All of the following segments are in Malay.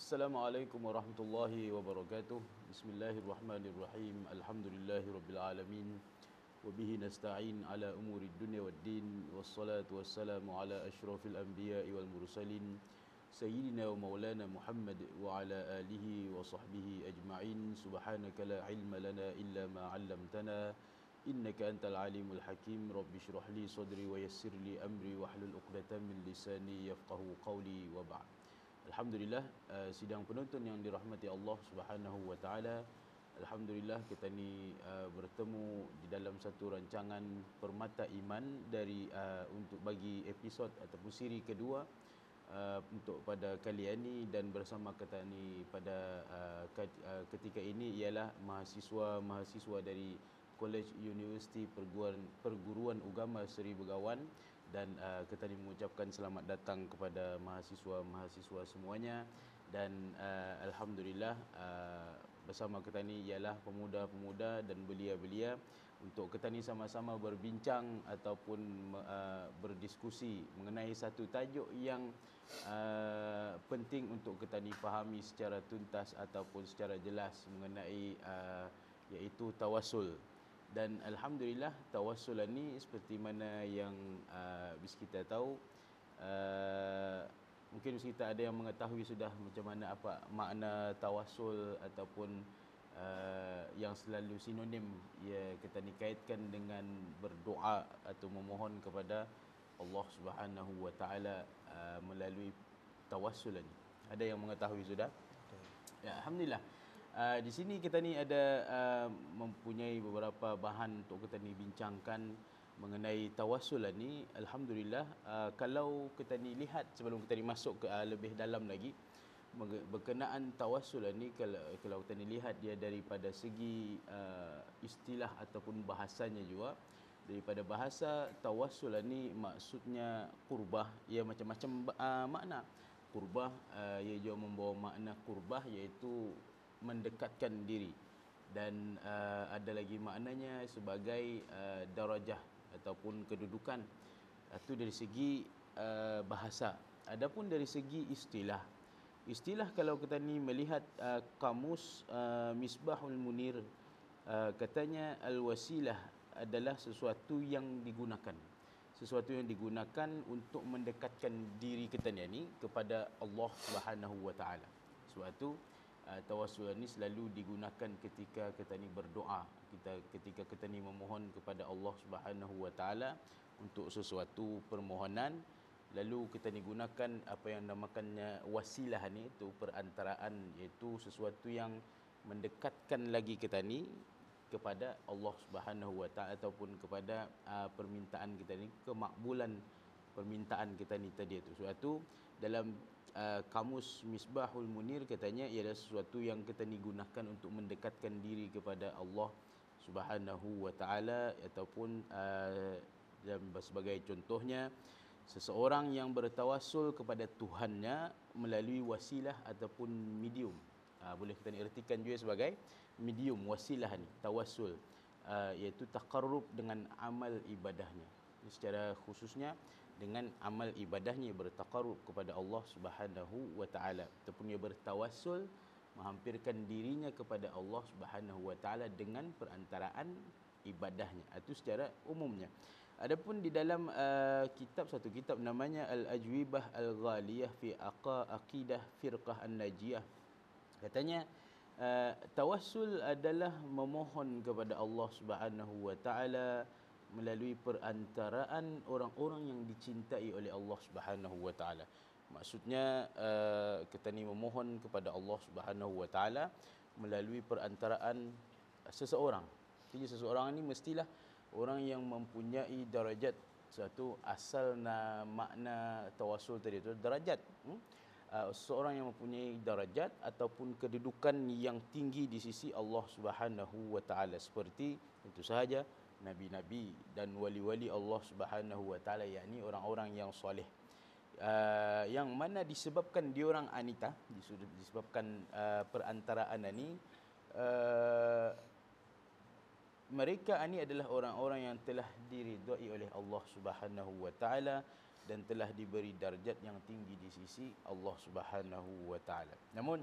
Assalamualaikum warahmatullahi wabarakatuh. Bismillahirrahmanirrahim. Alhamdulillahirabbil alamin. Wa bihi nasta'in ala umuri dunya waddin. Wassalatu wassalamu ala asyrafil anbiya'i wal mursalin sayyidina wa maulana Muhammad wa ala alihi wa sahbihi ajma'in. Subhanaka la ilma lana illa ma 'allamtana innaka antal alimul hakim. Rabbi shrah li sadri wa yassir li amri wahlul 'uqdatam min lisani yafqahu qawli wa ba'd. Alhamdulillah, sidang penonton yang dirahmati Allah Subhanahu wa taala. Alhamdulillah kita ni bertemu di dalam satu rancangan Permata Iman dari untuk bagi episod ataupun siri kedua untuk pada kali ini, dan bersama kita ni pada ketika ini ialah mahasiswa dari College Universiti Perguruan Ugama Seri Begawan, dan kita mengucapkan selamat datang kepada mahasiswa-mahasiswa semuanya. Dan alhamdulillah bersama kita ni ialah pemuda-pemuda dan belia-belia untuk kita ni sama-sama berbincang ataupun berdiskusi mengenai satu tajuk yang penting untuk kita ni fahami secara tuntas ataupun secara jelas mengenai iaitu tawassul. Dan alhamdulillah tawassul ni seperti mana yang bis kita tahu, mungkin bis kita ada yang mengetahui sudah macam mana apa makna tawassul ataupun yang selalu sinonim ya kita dikaitkan dengan berdoa atau memohon kepada Allah Subhanahu wa taala melalui tawassul ni. Ada yang mengetahui sudah? Ya, alhamdulillah. Di sini kita ni ada mempunyai beberapa bahan untuk kita ni bincangkan mengenai tawassul ni. Alhamdulillah, kalau kita ni lihat sebelum kita ni masuk ke lebih dalam lagi berkenaan tawassul ni, kalau kita ni lihat dia daripada segi istilah ataupun bahasanya juga. Daripada bahasa tawassul ni maksudnya qurbah, ia macam-macam makna. Qurbah ia juga membawa makna qurbah iaitu mendekatkan diri, dan ada lagi maknanya sebagai darajah ataupun kedudukan. Itu dari segi bahasa. Adapun dari segi istilah kalau kita ni melihat kamus Misbahul Munir, katanya al-wasilah adalah sesuatu yang digunakan untuk mendekatkan diri kita ni kepada Allah Subhanahu wa taala. Sebab tu tawassul ni selalu digunakan ketika kita ni berdoa, ketika kita ni memohon kepada Allah Subhanahu wa taala untuk sesuatu permohonan, lalu kita ni gunakan apa yang namakannya wasilah ni, itu perantaraan, iaitu sesuatu yang mendekatkan lagi kita ni kepada Allah Subhanahu wa taala ataupun kepada permintaan kita ni, kemakbulan permintaan kita ni tadi itu. Suatu dalam kamus Misbahul Munir katanya ialah sesuatu yang kita ni gunakan untuk mendekatkan diri kepada Allah Subhanahu wa taala, ataupun sebagai contohnya seseorang yang bertawassul kepada Tuhannya melalui wasilah ataupun medium. Boleh kita ni ertikan juga sebagai medium wasilah ni, tawassul, iaitu taqarrub dengan amal ibadahnya. Secara khususnya dengan amal ibadahnya bertaqarrub kepada Allah Subhanahu wa taala, ataupun ia bertawassul menghampirkan dirinya kepada Allah Subhanahu wa taala dengan perantaraan ibadahnya. Itu secara umumnya. Adapun di dalam satu kitab namanya Al-Ajwibah Al-Ghaliyah fi Aqidah Firqah An-Najiyah, katanya tawassul adalah memohon kepada Allah Subhanahu wa taala melalui perantaraan orang-orang yang dicintai oleh Allah Subhanahu wa taala. Maksudnya kita ni memohon kepada Allah Subhanahu wa taala melalui perantaraan seseorang. Jadi seseorang ni mestilah orang yang mempunyai darajat. Satu asal makna tawassul tadi itu darajat. Seseorang yang mempunyai darajat ataupun kedudukan yang tinggi di sisi Allah Subhanahu wa taala, seperti itu sahaja nabi-nabi dan wali-wali Allah Subhanahu wa taala, yakni orang-orang yang soleh, yang mana disebabkan diorang anita, disebabkan perantaraan ini, mereka ini adalah orang-orang yang telah diridai oleh Allah Subhanahu wa taala, dan telah diberi darjat yang tinggi di sisi Allah Subhanahu wa taala. Namun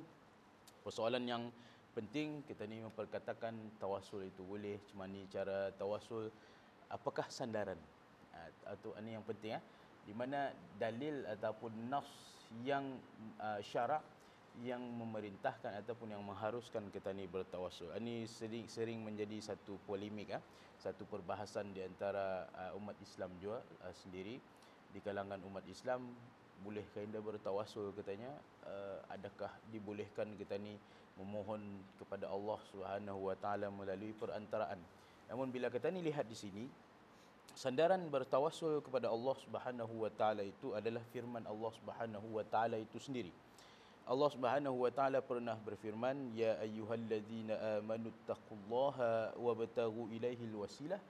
persoalan yang penting kita ni memperkatakan tawasul itu boleh, macam mana cara tawasul, apakah sandaran? Atau ini yang penting di mana dalil ataupun nas yang syarak yang memerintahkan ataupun yang mengharuskan kita ni bertawasul. Ini sering menjadi satu polemik, satu perbahasan di antara umat Islam juga sendiri. Di kalangan umat Islam, bolehkah anda bertawasul katanya? Adakah dibolehkan kita ni memohon kepada Allah Subhanahu wa taala melalui perantaraan? Namun bila kita ni lihat di sini, sandaran bertawasul kepada Allah Subhanahu wa taala itu adalah firman Allah Subhanahu wa taala itu sendiri. Allah Subhanahu wa taala pernah berfirman, ya ayyuhallazina amanu taqullaha wabtaghu ilaihil wasilah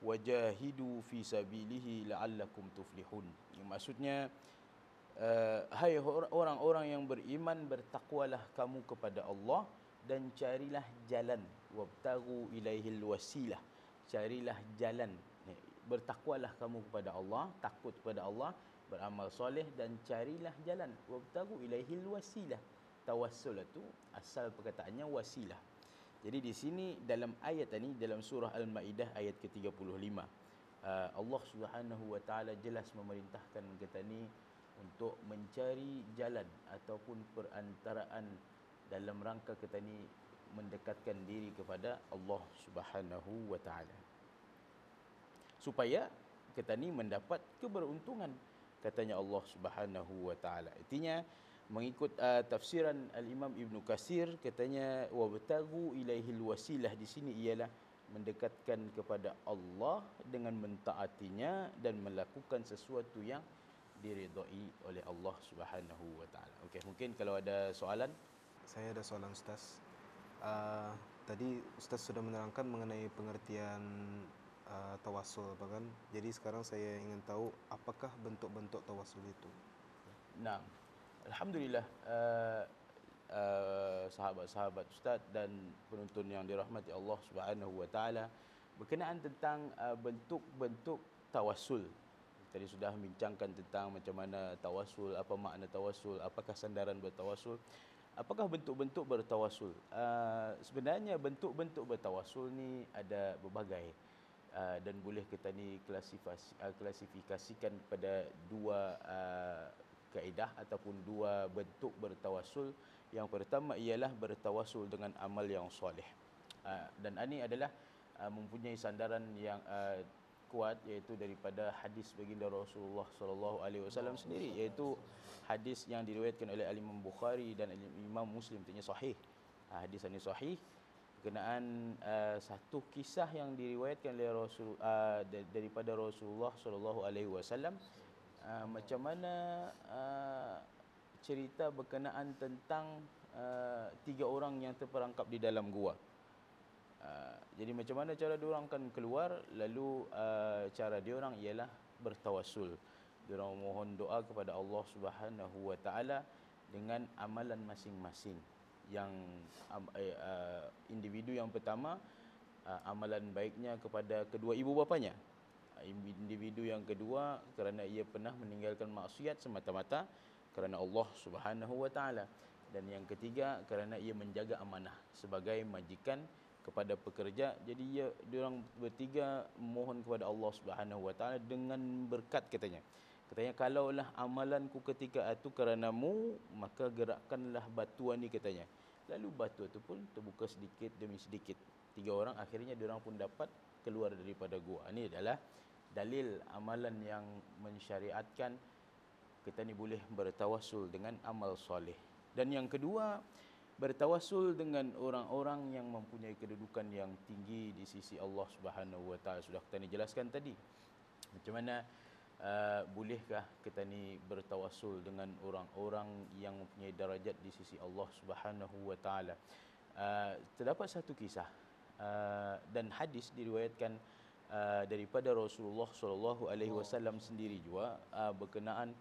wajahidu fi sabilihi la'allakum tuflihun. Yang maksudnya, hai orang-orang yang beriman, bertakwalah kamu kepada Allah dan carilah jalan, wabtaghu ilaihil wasilah, carilah jalan. Bertakwalah kamu kepada Allah, takut kepada Allah, beramal soleh dan carilah jalan, wabtaghu ilaihil wasilah. Tawassul itu asal perkataannya wasilah. Jadi di sini dalam ayat ini, dalam surah Al-Maidah ayat ke-35, Allah Subhanahu wa taala jelas memerintahkan kita ni untuk mencari jalan ataupun perantaraan dalam rangka kita ni mendekatkan diri kepada Allah Subhanahu wa taala, supaya kita ni mendapat keberuntungan, katanya Allah Subhanahu wa taala. Artinya mengikut tafsiran Al-Imam Ibn Katsir, katanya wabtaghu ilaihil wasilah di sini ialah mendekatkan kepada Allah dengan mentaatinya dan melakukan sesuatu yang diridai oleh Allah Subhanahu wa taala. Okey, mungkin kalau ada soalan. Saya ada soalan Ustaz. Tadi Ustaz sudah menerangkan mengenai pengertian tawasul, bahkan jadi sekarang saya ingin tahu apakah bentuk-bentuk tawasul itu. Nah, alhamdulillah, sahabat-sahabat Ustaz dan penonton yang dirahmati Allah Subhanahu wa taala, berkenaan tentang bentuk-bentuk tawasul. Tadi sudah bincangkan tentang macam mana tawasul, apa makna tawasul, apakah sandaran bertawasul, apakah bentuk-bentuk bertawasul. Sebenarnya bentuk-bentuk bertawasul ni ada berbagai, dan boleh kita ni klasifikasikan pada dua kaedah ataupun dua bentuk bertawasul. Yang pertama ialah bertawasul dengan amal yang soleh, dan ini adalah mempunyai sandaran yang kuat, iaitu daripada hadis baginda Rasulullah sallallahu alaihi wasallam sendiri, iaitu hadis yang diriwayatkan oleh Imam Bukhari dan Imam Muslim, artinya sahih. Hadis ini sahih berkenaan satu kisah yang diriwayatkan oleh daripada Rasulullah sallallahu alaihi wasallam, macam mana cerita berkenaan tentang 3 orang yang terperangkap di dalam gua. Jadi macam mana cara diorang akan keluar, lalu cara diorang ialah bertawasul. Diorang mohon doa kepada Allah Subhanahu wa taala dengan amalan masing-masing. Yang individu yang pertama, amalan baiknya kepada kedua ibu bapanya. Individu yang kedua, kerana ia pernah meninggalkan maksiat semata-mata kerana Allah Subhanahu wa taala. Dan yang ketiga, kerana ia menjaga amanah sebagai majikan kepada pekerja. Jadi diorang bertiga mohon kepada Allah Subhanahu wa taala dengan berkat, katanya. Katanya, kalaulah amalanku ketika itu keranamu, maka gerakkanlah batuan ni, katanya. Lalu batu itu pun terbuka sedikit demi sedikit. 3 orang akhirnya diorang pun dapat keluar daripada gua. Ini adalah dalil amalan yang mensyariatkan kita ni boleh bertawasul dengan amal soleh. Dan yang kedua, bertawasul dengan orang-orang yang mempunyai kedudukan yang tinggi di sisi Allah Subhanahu wa taala. Sudah kita ni jelaskan tadi macam mana bolehkah kita ni bertawasul dengan orang-orang yang mempunyai darajat di sisi Allah Subhanahu wa taala. Terdapat satu kisah dan hadis diriwayatkan daripada Rasulullah sallallahu alaihi wasallam sendiri juga, berkenaan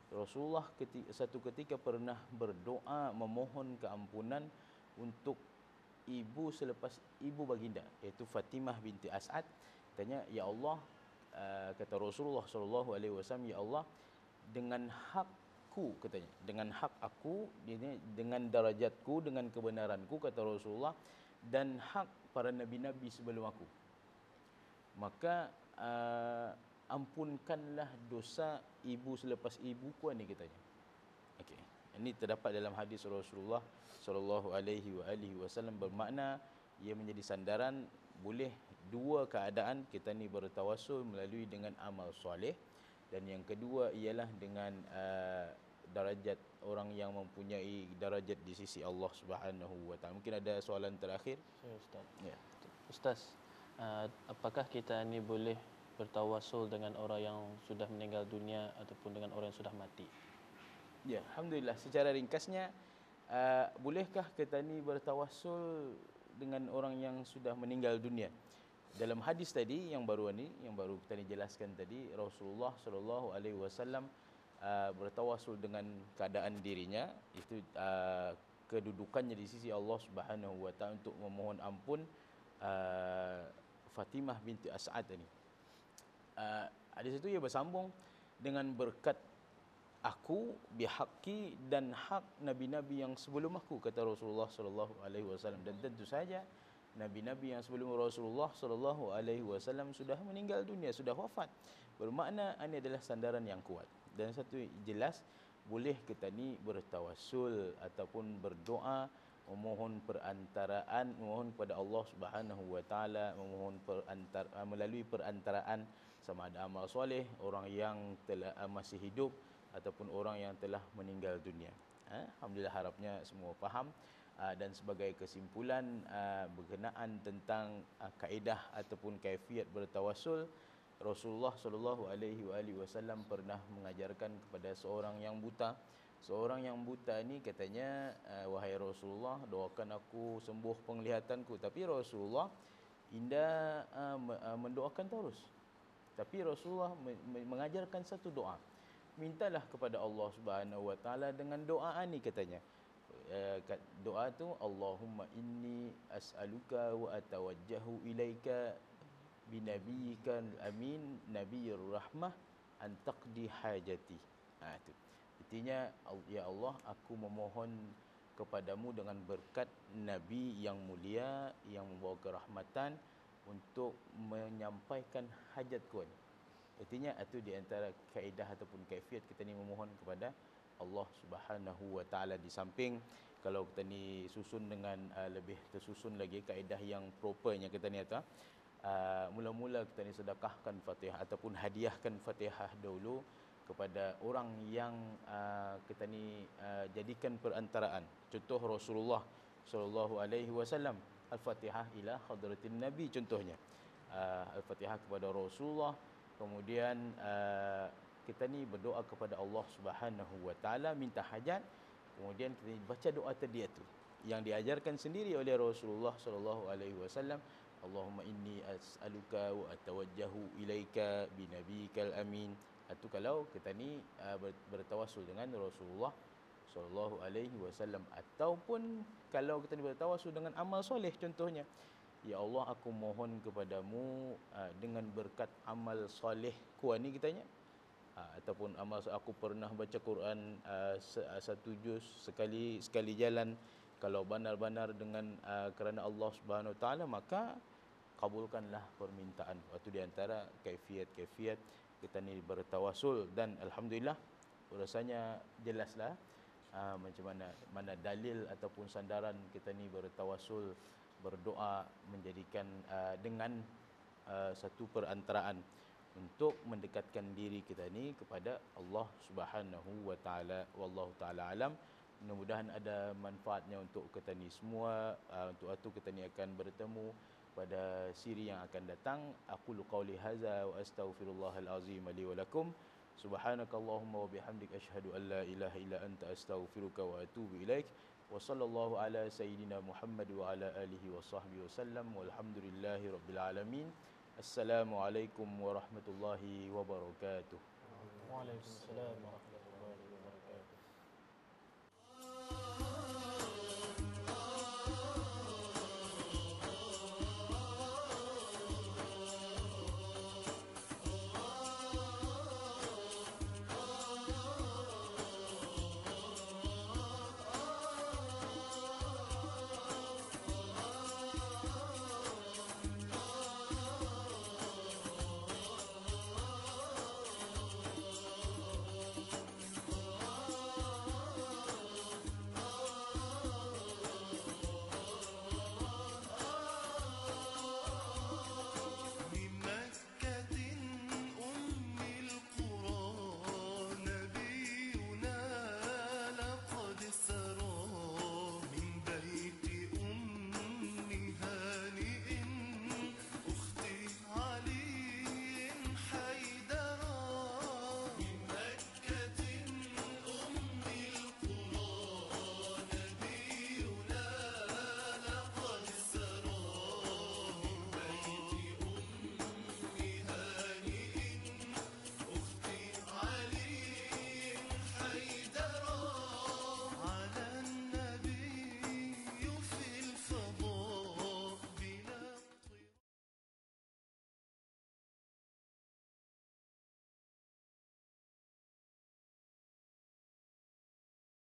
Rasulullah satu ketika pernah berdoa memohon keampunan untuk ibu selepas ibu baginda, iaitu Fatimah binti As'ad. Katanya, ya Allah, kata Rasulullah sallallahu alaihi wasallam, ya Allah, dengan hakku, katanya, dengan hak aku, dengan darajatku, dengan kebenaranku, kata Rasulullah, dan hak para nabi-nabi sebelum aku. Maka ampunkanlah dosa ibu selepas ibuku ni, katanya. Okey. Ini terdapat dalam hadis Rasulullah sallallahu alaihi wasallam, bermakna ia menjadi sandaran boleh dua keadaan kita ni bertawassul melalui dengan amal soleh, dan yang kedua ialah dengan darajat orang yang mempunyai darajat di sisi Allah Subhanahu wa taala. Mungkin ada soalan terakhir? Ya, Ustaz. Ya. Ustaz, apakah kita ni boleh bertawassul dengan orang yang sudah meninggal dunia ataupun dengan orang yang sudah mati? Ya, alhamdulillah. Secara ringkasnya, bolehkah kita ni bertawassul dengan orang yang sudah meninggal dunia? Dalam hadis tadi yang baru kita ni jelaskan tadi, Rasulullah sallallahu alaihi wasallam bertawassul dengan keadaan dirinya, itu kedudukannya di sisi Allah Subhanahu wa taala untuk memohon ampun Fatimah binti As'ad ini. Hadis itu ia bersambung dengan berkat aku bihaqi, dan hak nabi-nabi yang sebelum aku, kata Rasulullah sallallahu alaihi wasallam. Dan tentu saja nabi-nabi yang sebelum Rasulullah sallallahu alaihi wasallam sudah meninggal dunia, sudah wafat. Bermakna ini adalah sandaran yang kuat. Dan satu jelas, boleh kita ni bertawassul ataupun berdoa, memohon perantaraan, memohon kepada Allah Subhanahu wa taala, memohon melalui perantaraan sama ada amal soleh orang yang telah masih hidup ataupun orang yang telah meninggal dunia. Alhamdulillah, harapnya semua faham. Dan sebagai kesimpulan berkenaan tentang kaedah ataupun kaifiat bertawassul, Rasulullah sallallahu alaihi wasallam pernah mengajarkan kepada seorang yang buta. Seorang yang buta ni katanya, wahai Rasulullah, doakan aku sembuh penglihatanku. Tapi Rasulullah indah mendoakan terus. Tapi Rasulullah mengajarkan satu doa. Mintalah kepada Allah Subhanahu wa taala dengan doa ni, katanya. Doa tu, Allahumma inni as'aluka wa atawajjahu ilaika binabiyyikal amin nabiyir rahmah an taqdi hajati. Itu. Artinya, ya Allah, aku memohon kepadamu dengan berkat Nabi yang mulia yang membawa kerahmatan untuk menyampaikan hajatku ni. Artinya itu di antara kaedah ataupun kaifiat kita ni memohon kepada Allah Subhanahu wa taala. Di samping kalau kita ni susun dengan lebih tersusun lagi kaedah yang propernya kita ni atas, mula-mula kita ni sedekahkan Fatihah ataupun hadiahkan Fatihah dahulu kepada orang yang kita ni jadikan perantaraan. Contoh Rasulullah sallallahu alaihi wasallam, Al-Fatihah ila hadratin Nabi contohnya. Al-Fatihah kepada Rasulullah, kemudian kita ni berdoa kepada Allah Subhanahu wa taala, minta hajat, kemudian kita baca doa tadi itu yang diajarkan sendiri oleh Rasulullah sallallahu alaihi wasallam. Allahumma inni as'aluka wa atawajjahu ilaika binabiyikal amin. Itu kalau kita ni bertawassul dengan Rasulullah sallallahu alaihi wasallam. Ataupun kalau kita ni bertawassul dengan amal soleh, contohnya, ya Allah, aku mohon kepadamu dengan berkat amal solehku ni, katanya, ataupun amal aku pernah baca Quran satu juz sekali jalan, kalau benar-benar dengan kerana Allah Subhanahu wa taala, maka kabulkanlah permintaan. Itu di antara kaifiat kita ni bertawassul. Dan alhamdulillah, rasanya jelaslah macam mana dalil ataupun sandaran kita ni bertawassul, berdoa, menjadikan dengan satu perantaraan untuk mendekatkan diri kita ni kepada Allah Subhanahu wa taala. Wallahu taala alam. Mudah-mudahan ada manfaatnya untuk kita ni semua. Untuk itu kita ni akan bertemu pada siri yang akan datang. Aqulu qauli hadza wa astaghfirullahal azim li wa lakum. Subhanakallahumma wa bihamdika asyhadu an la ilaha illa anta astaghfiruka wa atubu ilaik. Wa sallallahu ala sayyidina Muhammad wa ala alihi wa sahbihi wasallam. Walhamdulillahi rabbil alamin. Assalamualaikum warahmatullahi wabarakatuh. Waalaikumsalam warahmatullahi wabarakatuh.